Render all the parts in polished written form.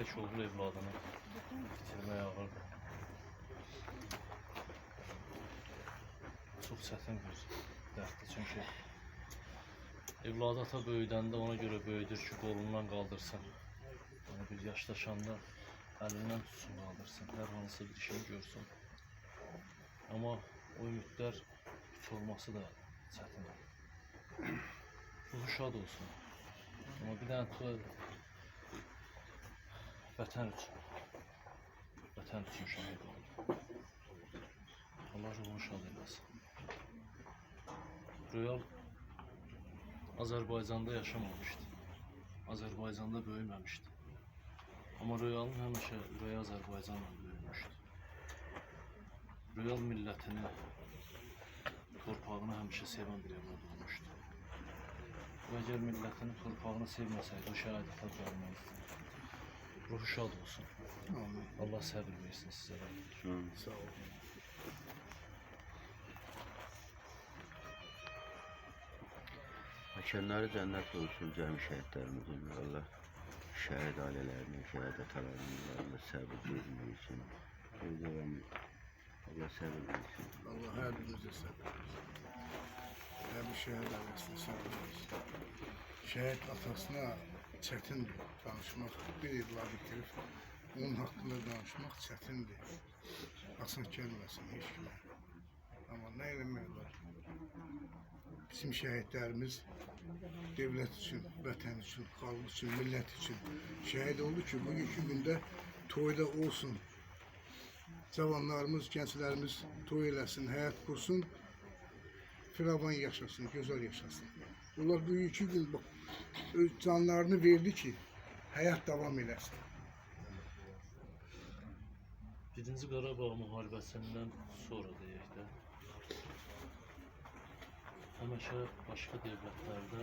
tək oğul evladını bitirmək ağırdır. Çox çətin bir dərddir, çünki evladı ata böyüdəndə ona görə böyüdür ki, qolundan qaldırsın. Yəni bir yaşlaşanda əlindən tutsun, qaldırsın, hər hansı bir şey görsün. Amma o ümidlər hiç olması da çətindir. Ruhu şad olsun. Amma bir dənə vətən üçün şəhid oldu. Allah ruhunu şad eləsin. Royal Azərbaycanda yaşamamışdı. Azərbaycanda böyüməmişdi. Amma Royalın həmişə ürəyi Azərbaycanla böyümüşdü. Royal millətini, torpağını həmişə sevən bir evlad olmuşdu. Əgər millətini, torpağını sevməsəydi, o şəhadətə gəlməzdi. Ruhu şad olsun. Allah səbir versin sizə. Sağ olun. Mekanları cennet olsun cəmi şəhidlərimizin. Allah şəhid ailələrinin, şəhid atalarının səbir vermək üçün. Allah səbir versin. Allah hər birimizə səbir versin. Hər bir şəhid ailəsində səbir versin. Şəhid atasına çətindir danışmaq. Bir evladı itirib, onun haqqında danışmaq çətindir. Asan gəlməsin heç kimə. Amma nə eləmək var? Bizim şəhidlərimiz devlət üçün, vətən üçün, xalq üçün, millət üçün şəhid oldu ki, bugünkü gündə toyda olsun. Cavanlarımız, gənclərimiz toy eləsin, həyat qursun, firavan yaşasın, gözəl yaşasın. Onlar bugünkü gün öz canlarını verdi ki, həyat davam eləsin. Birinci Qarabağ müharibəsindən sonra deyək də, həmişə başqa devlətlərdə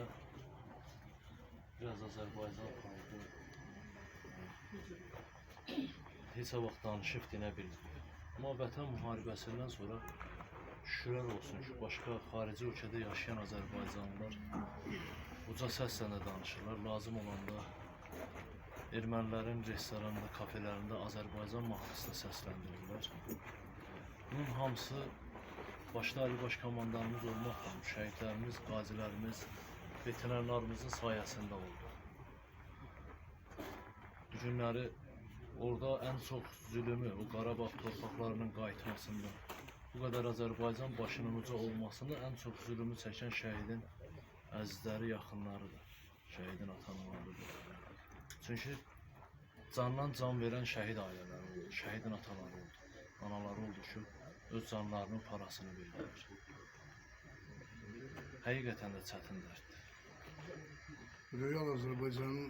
biraz Azərbaycan xalqı heç vaxt danışıb dinə bilmir. Amma vətən müharibəsindən sonra şükürlər olsun ki, başqa xarici ölkədə yaşayan Azərbaycanlılar uca səslə də danışırlar. Lazım olanda ermənilərin restoranında, kafelərində Azərbaycan mahnısını səsləndirirlər. Bunun hamısı başda Ali Baş Komandanımız olmaqla şəhidlərimiz, qazilərimiz, veteranlarımızın sayəsində oldu. Bu günləri orada ən çox zülümü, o Qarabağ torpaqlarının qayıtmasında, bu qədər Azərbaycan başının uca olmasında ən çox zülümü çəkən şəhidin əzizləri, yaxınlarıdır, şəhidin ata-analarıdır. Çünki candan can verən şəhid ailələri oldu, şəhidin ataları oldu, anaları oldu ki, öz canlarının parasını verirlər. Həqiqətən də çətin dərddir. Royal Azərbaycanın,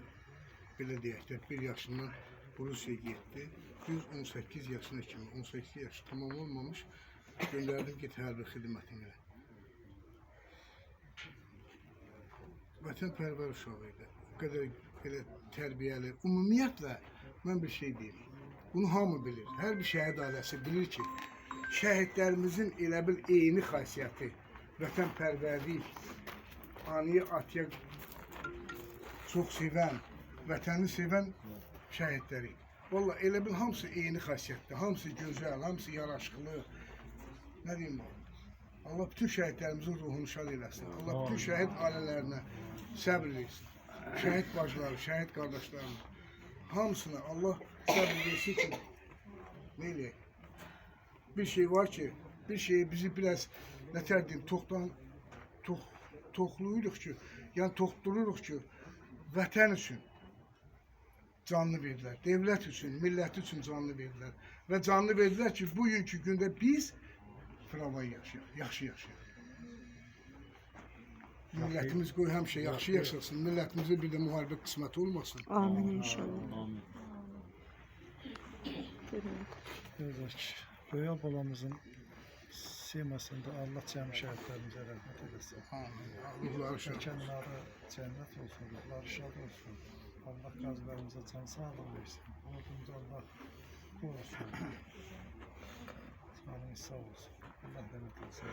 belə deyək də, 1 yaşından Rusiyaya getdi. Düz 18 yaşına kimi, 18 yaşı tamam olmamış, göndərdim ki, hərbi xidmətinə. Vətənpərvər uşağı idi. O qədər belə tərbiyəli. Ümumiyyətlə, mən bir şey deyim. Bunu hamı bilir. Hər bir şəhid ailəsi bilir ki, şəhidlərimizin elə bil eyni xasiyyəti, vətənpərvərlik, anıya, atıya çox sevən, vətəni sevən şəhidləri. Vallahi elə bil hamısı eyni xasiyyətdir, hamısı gözəl, hamısı yaraşıqlı. Nə deyim bu? Allah bütün şəhidlərimizin ruhunu şad eləsin. Allah bütün şəhid ailələrinə səbir versin. Şəhid bacıları, şəhid qardaşlarına, hamısına Allah səbir versin ki, nə eləyək? Bir şey var ki, bir şeyi bizi biraz, nətər deyim, toxluyuruq ki, yəni toxdururuq ki, vətən üçün canlı verdilər, devlət üçün, millət üçün canlı verdilər və canlı verdilər ki, bugünkü gündə biz firavan yaşayaq, yaxşı yaşayaq. Millətimiz qoy həmişə yaxşı yaşasın, millətimizə bir də müharibə qismət olmasın. Amin inşallah. Amin. Gözək, Royal balamızın simasında Allah cəmi şəhidlərimizə rəhmət eləsin. Amin. Ruhları şad olsun. Məkanları cənnət olsun, ruhları şad olsun. Allah qazilərimizə can sağlığı versin. Ordumuz Allah qorusun. Canınız sağ olsun. Allah rəhmət eləsin.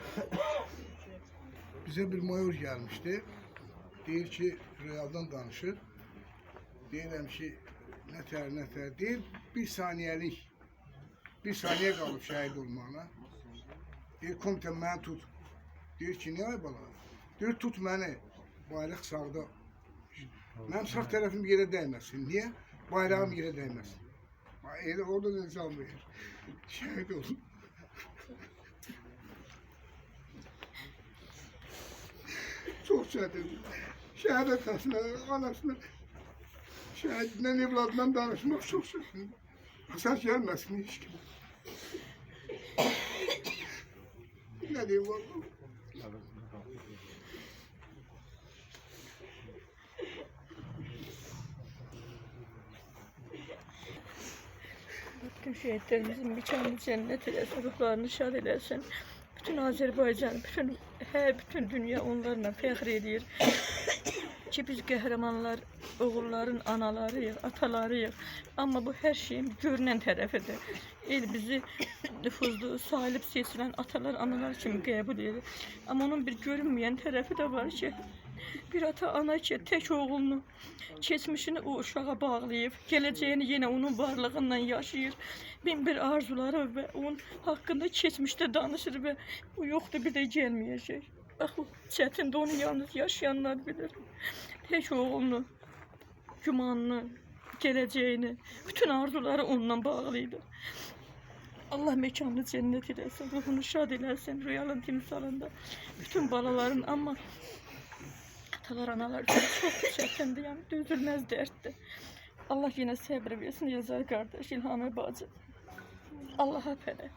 Bize bir mayor gelmişti. Deyir ki, Royal'dan danışır. Deyirəm ki, nə nətər deyir, bir saniyəlik, bir saniyə qalıb şəhid olmağına. Deyir, komitə məni tut. Deyir ki, niyə ay bala? Deyir, tut məni, bayraq sağda. Mənim sağ tərəfim yerə dəyməsin. Niyə? Bayrağım yerə dəyməsin. Elə orada da can verir. Şəhid olsun. Çox çətindir. Şəhid atasına, anasına, şəhidlə, evladla danışmaq çox çətindir. Əsas gəlməsin heç kimi. Ne diyeyim oğlum? Bütün şehitlerimizin mekanı cennet eylesin, ruhlarını şad eylesin. Bütün Azerbaycan, bütün dünya onlarla fəxr edir ki biz qəhrəmanlar, oğulların analarıyıq, atalarıyıq. Amma bu her şeyin görünən tərəfidir. El bizi nüfuzlu, salib seçilən atalar, analar kimi qəbul edir. Amma onun bir görünməyən tərəfi də var ki, bir ata ana ki, tək oğlunu, keçmişini o uşağa bağlayıb, gələcəyini yenə onun varlığından yaşayır. Bin bir arzuları və onun haqqında keçmişdə danışır və o yoxdur, bir də gəlməyəcək. Bax, o çətindir, onu yalnız yaşayanlar bilir. Tək oğlunu, gümanını, gələcəyini, bütün arzuları onunla bağlıydı. Allah mekanını cennet eləsin, ruhunu şad eləsin, rüyalın timsalında. Bütün balaların, amma atalar, analar üçün çox çətindir, yəni dözülməz dərddir. Allah yenə səbr versin, yazar qardaş, İlhamə bacı. Allah'a fədə.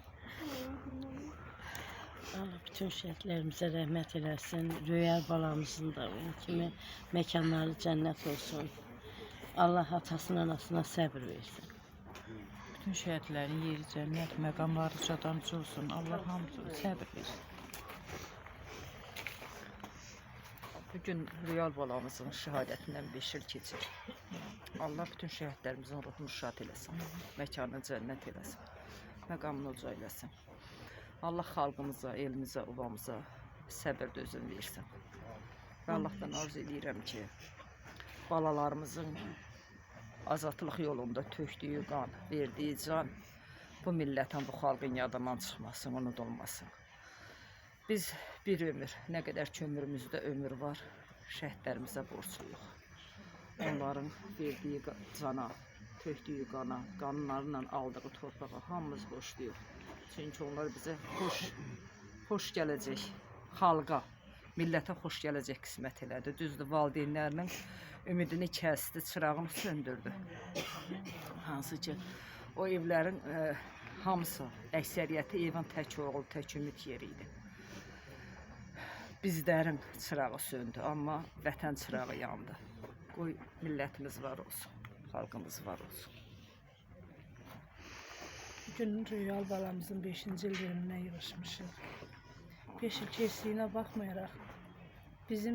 Allah bütün şəhidlərimizə rəhmət eləsin. Rüyar balamızın da onun kimi məkanları cənnət olsun. Allah atasına, anasına səbr versin. Bütün şəhidlərin yeri cənnət, məqamları ucadan olsun. Allah hamısına səbr versin. Bugün Rüyal balamızın şəhadətindən 5 il keçir. Allah bütün şəhidlərimizin ruhunu şad eləsin. Məkanını cənnət eləsin. Məqamını uca eləsin. Allah xalqımıza, elimizə, obamıza səbir dözüm versin. Və Allahdan arzu edirəm ki, balalarımızın azadlıq yolunda tökdüyü qan, verdiyi can bu millətin, bu xalqın yadından çıxmasın, unudulmasın. Biz bir ömür, nə qədər ki ömrümüzdə ömür var, şəhidlərimizə borcluyuq. Onların verdiyi cana, tökdüyü qana, qanlarla aldığı torpağa hamımız borcluyuq. Çünki onlar bizə xoş gələcək, xalqa, millətə xoş gələcək qismət elədi. Düzdür, valideynlərinin ümidini kəsdi, çırağını söndürdü. Hansı ki, o evlərin hamısı, əksəriyyəti evin tək oğul, tək ümid yeri idi. Bizlərin çırağı söndü, amma vətən çırağı yandı. Qoy millətimiz var olsun, xalqımız var olsun. Bugün Rüyal balamızın 5-ci il dönümünə yığışmışıq. 5 il keçdiyinə baxmayaraq, biz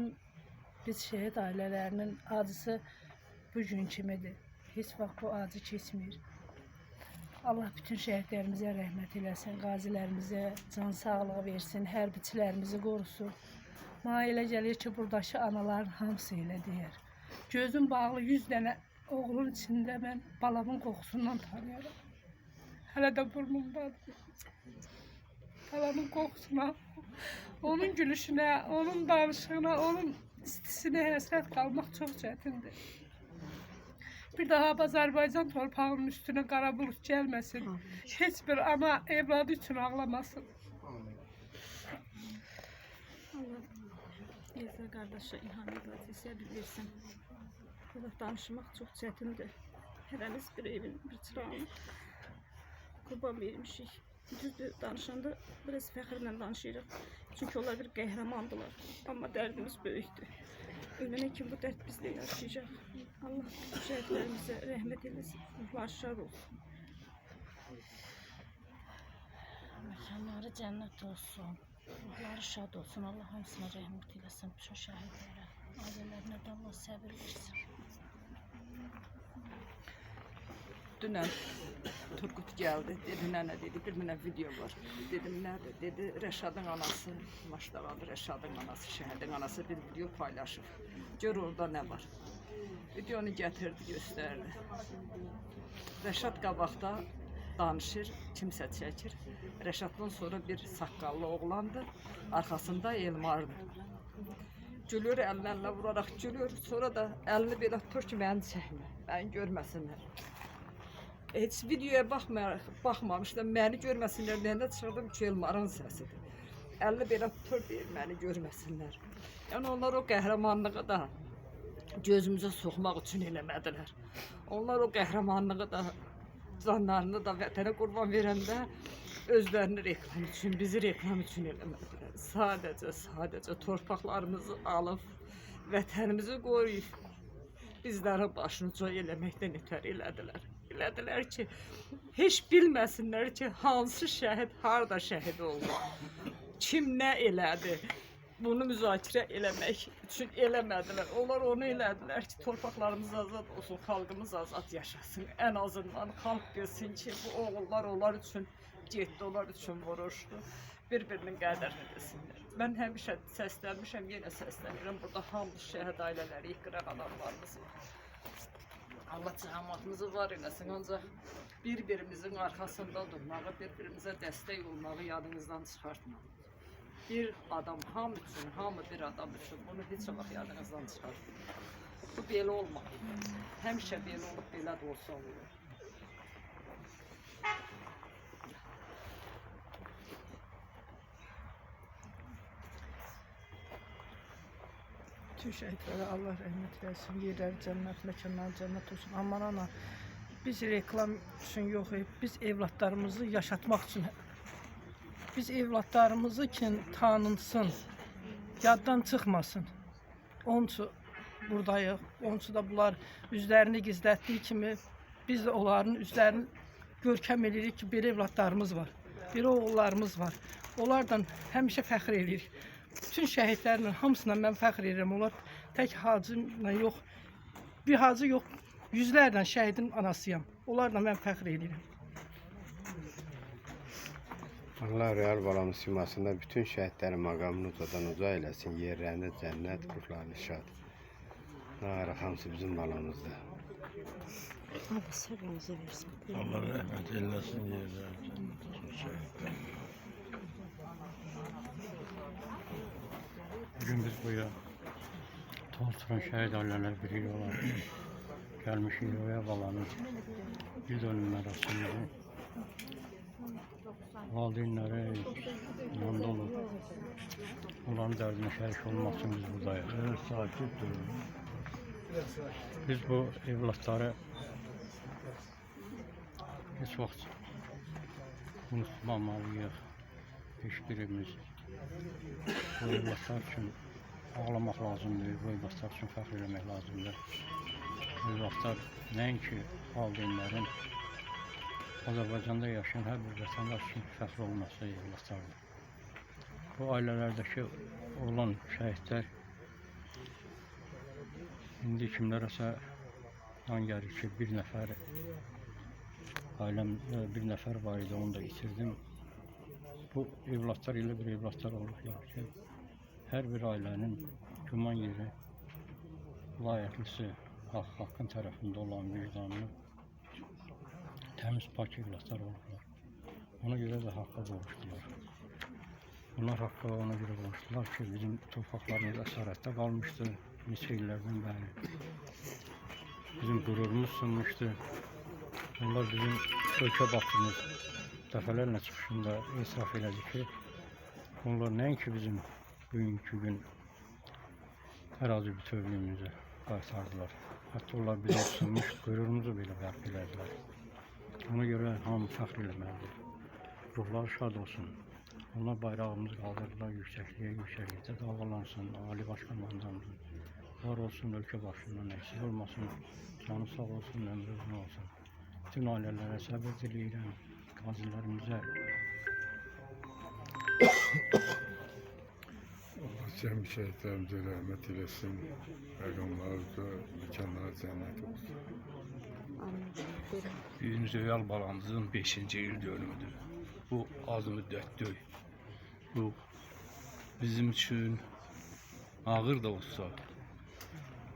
şəhid ailələrinin acısı bugün kimidir. Heç vaxt bu acı keçmir. Allah bütün şəhidlərimizə rəhmət eləsin, qazilərimizə can sağlığı versin, hərbiçilərimizi qorusun. Mənə elə gəlir ki, buradakı anaların hamısı elə deyər. Gözüm bağlı 100 dənə oğlun içində mən balamın qoxusundan tanıyorum. Hələ də burnumdadır. Balamın qoxusuna, onun gülüşünə, onun danışığına, onun istisinə həsrət qalmaq çox çətindir. Bir daha Azərbaycan torpağının üstünə qara bulut gəlməsin. Heç bir ana evladı üçün ağlamasın. Allah Yezer qardaşa İlham İqlasiyə bilirsin. Burada danışmaq çox çətindir. Hərəmiz bir evin, bir çırağın qurban vermişik. Düzdür, danışanda biraz fəxrlə danışırıq. Çünki onlar bir qəhrəmandılar. Amma dərdimiz böyükdür. Ölənə kimi bu dərd bizdə yaşayacaq. Allah şəhidlərimizə rəhmət eləsin. Ruhları şad olsun. Məkanları cənnət olsun. Ruhları şad olsun. Allah hamısına rəhmət eləsin. Bütün şəhidlərə, ailələrinə də Allah səbir versin. Dünən Turgut gəldi, dedi, nənə dedi, bir mənə video var. Dedim, nədir? Dedi, Rəşadın anası, Maşdağadır, Rəşadın anası, şəhidin anası bir video paylaşıb. Gör orada nə var. Videonu gətirdi, göstərdi. Rəşad qabaqda danışır, kimsə çəkir. Rəşaddan sonra bir saqqallı oğlandır, arxasında Elmardır. Gülür, əllərlə vuraraq gülür, sonra da əlini belə tutur ki, məni çəkmə, məni görməsinlər. Heç videoya baxmamışlar, məni görməsinlər deyəndə çıxırdım ki, Elmarın səsidir. Əlini belə tutur deyir, məni görməsinlər. Yəni onlar o qəhrəmanlığı da gözümüzə soxmaq üçün eləmədilər. Onlar o qəhrəmanlığı da, canlarını da vətənə qurban verəndə özlərini reklam üçün, bizi reklam üçün eləmədilər. Sadəcə torpaqlarımızı alıb, vətənimizi qoruyub, bizlərə başını eləməkdən ötər elədilər. Elədilər ki, heç bilməsinlər ki, hansı şəhid, harada şəhid oldu, kim nə elədi. Bunu müzakirə eləmək üçün eləmədilər. Onlar onu elədilər ki, torpaqlarımız azad olsun, xalqımız azad yaşasın. Ən azından xalq bilsin ki, bu oğullar onlar üçün getdi, onlar üçün vuruşdu. Bir-birinin qədrini bilsinlər. Mən həmişə səslənmişəm, yenə səslənirəm. Burada hamı şəhid ailələri, yıqıraq adamlarımız var. Allah cəmatımızı var eləsin, ancaq bir-birimizin arxasında durmağı, bir-birimizə dəstək olmağı yadınızdan çıxartmayın. Bir adam hamı üçün, hamı bir adam üçün. Bunu heç vaxt yadınızdan çıxartmayın. Bu belə olmalı. Həmişə belə olub, belə də olsa olur. Bütün şəhidlərə Allah rəhmət eləsin, yerləri cənnət, məkanları cənnət olsun. Aman ana, biz reklam üçün yox, biz evlatlarımızı yaşatmaq üçün, biz evlatlarımızı ki tanınsın, yaddan çıxmasın. Onun üçün buradayıq, onun üçün da bunlar üzlərini gizlətdiyi kimi, biz də onların üzlərini görkəm edirik ki, belə evlatlarımız var, belə oğullarımız var. Onlardan həmişə fəxr edirik. Bütün şəhidlərlə hamısına mən fəxr edirəm. Onlar tək hacıyla yox, bir hacı yox, yüzlərlə şəhidin anasıyam. Onlarla mən fəxr edirəm. Allah real balamız simasında bütün şəhidlərin maqamını ucadan uca eləsin, yerlərində cənnət, ruhlarını şad. Nara hamısı bizim balamızdır. Allah səbrinizi versin. Allah rəhmət eləsin, yerlərində cənnət olsun şəhidlər. Bugün biz buraya Tolstoy'un şəhid ailələr birliyi olaraq gəlmişik Röya balanın bir dönüm mərasimidir. Valideynləri yanında olub, onların dərdinə şərik olmaq üçün biz buradayıq. Sakit durun. Biz bu evlatları heç vaxt unutmamalıyıq. Heç birimiz bu evlatlar üçün ağlamaq lazımdır, bu evlatlar üçün fəxr eləmək lazımdır. Bu evlatlar nəinki valideynlərin Azərbaycanda yaşayan hər bir vətəndaş üçün fəxr olması evlatlardır. Bu ailələrdəki olan şəhidlər indi kimlərəsə yan gəlir ki, bir nəfər ailəmdə bir nəfər var idi, onu da itirdim. Bu evlatlar ilə bir evlatlar olurlar ki, hər bir ailənin güman yeri, layiqlisi, haqqın tərəfində olan vicdanlı, təmiz pak evlatlar olurlar. Ona görə də haqqa qovuşdular. Bunlar haqqa ona görə qovuşdular ki, bizim torpaqlarımız əsarətdə qalmışdı neçə illərdən bəri. Bizim qürurumuz sınmışdı. Onlar bizim ölkə baxımız dəfələrlə çıxışında etiraf elədi ki, onlar nəinki bizim bugünkü gün ərazi bütövlüyümüzü qaytardılar. Hətta onlar bizə sınmış qürurumuzu belə bərk elədilər. Ona görə hamı fəxr eləməlidir. Ruhları şad olsun. Onlar bayrağımızı qaldırdılar yüksəklikdə dalğalansın. Ali Baş Komandanımızın var olsun, ölkə başından əksik olmasın. Canı sağ olsun, ömrü uzun olsun. Bütün ailələrə səbir diləyirəm. Qazilərimizə Allah cəm şəhidlərimizə rəhmət eləsin, məqamlarımıza, məkanlara cənnət olsun. Bugün Röyal balamızın 5-ci il dönümüdür. Bu az müddət deyil. Bu bizim üçün ağır da olsa,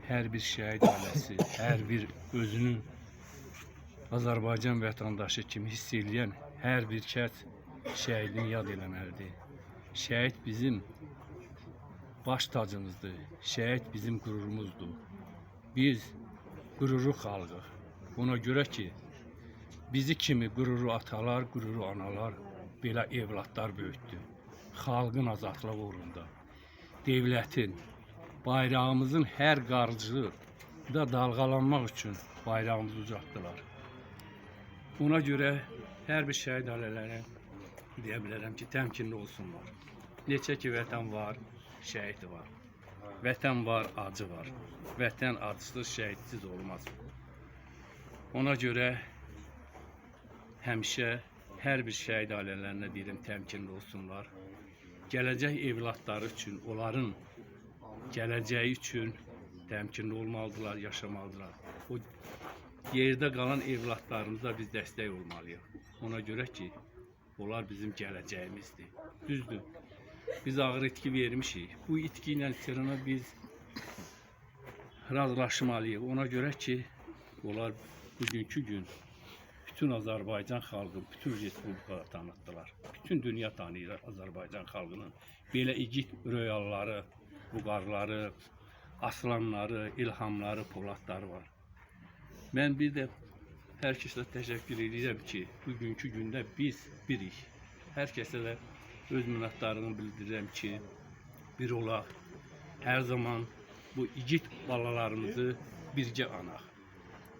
hər bir şəhid ailəsi, hər bir özünün Azərbaycan vətəndaşı kimi hiss edən hər bir kəs şəhidini yad eləməlidir. Şəhid bizim baş tacımızdır. Şəhid bizim qürurumuzdur. Biz qürurlu xalqıq. Ona görə ki, bizi kimi qürurlu atalar, qürurlu analar belə evlatlar böyütdü. Xalqın azadlığı uğrunda, devlətin, bayrağımızın hər qarcığı da dalğalanmaq üçün bayrağımızı ucaltdılar. Ona görə hər bir şəhid ailələrə deyə bilərəm ki, təmkinli olsunlar. Neçə ki, vətən var, şəhid var. Vətən var, acı var. Vətən acısız, şəhidsiz olmaz. Ona görə həmişə hər bir şəhid ailələrinə deyirəm, təmkinli olsunlar. Gələcək evlatları üçün, onların gələcəyi üçün təmkinli olmalıdırlar, yaşamalıdırlar. O yerdə qalan evlatlarımıza biz dəstək olmalıyıq. Ona görə ki, onlar bizim gələcəyimizdir. Düzdür, biz ağır itki vermişik. Bu itki ilə sırrına biz razılaşmalıyıq. Ona görə ki, onlar bugünkü gün bütün Azərbaycan xalqı, bütün respublikaları tanıtdılar. Bütün dünya tanıyır Azərbaycan xalqının. Belə igid röyalları, buqarları, aslanları, ilhamları, poladları var. Mən bir də hər kəsə təşəkkür edirəm ki, bugünkü gündə biz birik. Hər kəsə də öz minnətdarlığımı bildirirəm ki, bir olaq. Hər zaman bu igid balalarımızı birgə anaq.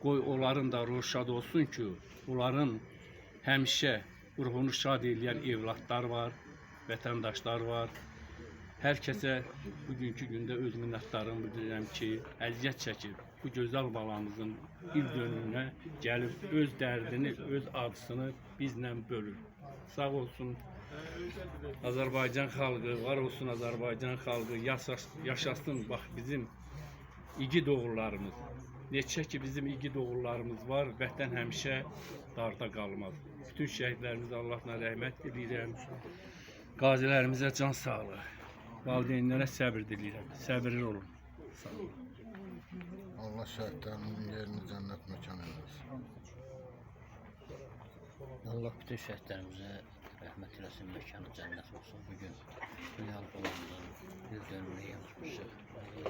Qoy onların da ruhu şad olsun ki, onların həmişə ruhunu şad edən evlatlar var, vətəndaşlar var. Hər kəsə bugünkü gündə öz minnətdarlığımı bildirirəm ki, əziyyət çəkib bu gözəl balamızın il dönümünə gəlib öz dərdini, öz acısını bizlə bölür. Sağ olsun Azərbaycan xalqı, var olsun Azərbaycan xalqı, yaşasın bax bizim igid oğullarımız. Neçə ki bizim igid oğullarımız var, vətən həmişə darda qalmaz. Bütün şəhidlərimizə Allahla rəhmət diləyirəm. Qazilərimizə can sağlığı. Valideynlərə səbir diləyirəm. Səbirli olun. Sağ olun. Allah şəhidlərimizin yerini cənnət məkan eləsin. Allah bütün şəhidlərimizə rəhmət eləsin, məkanı cənnət olsun. Bugün Real Balamızın bir dönümünü yazmışıq.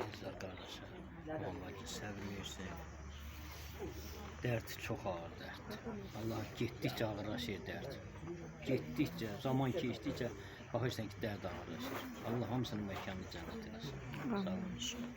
İzzət qardaşa, Allah ki, səbir versin. Dərd çox ağır dərd. Allah getdikcə ağırlaşır dərd. Getdikcə, zaman keçdikcə baxırsan ki, dərd ağırlaşır. Allah hamısının məkanı cənnət eləsin. Sağ olun.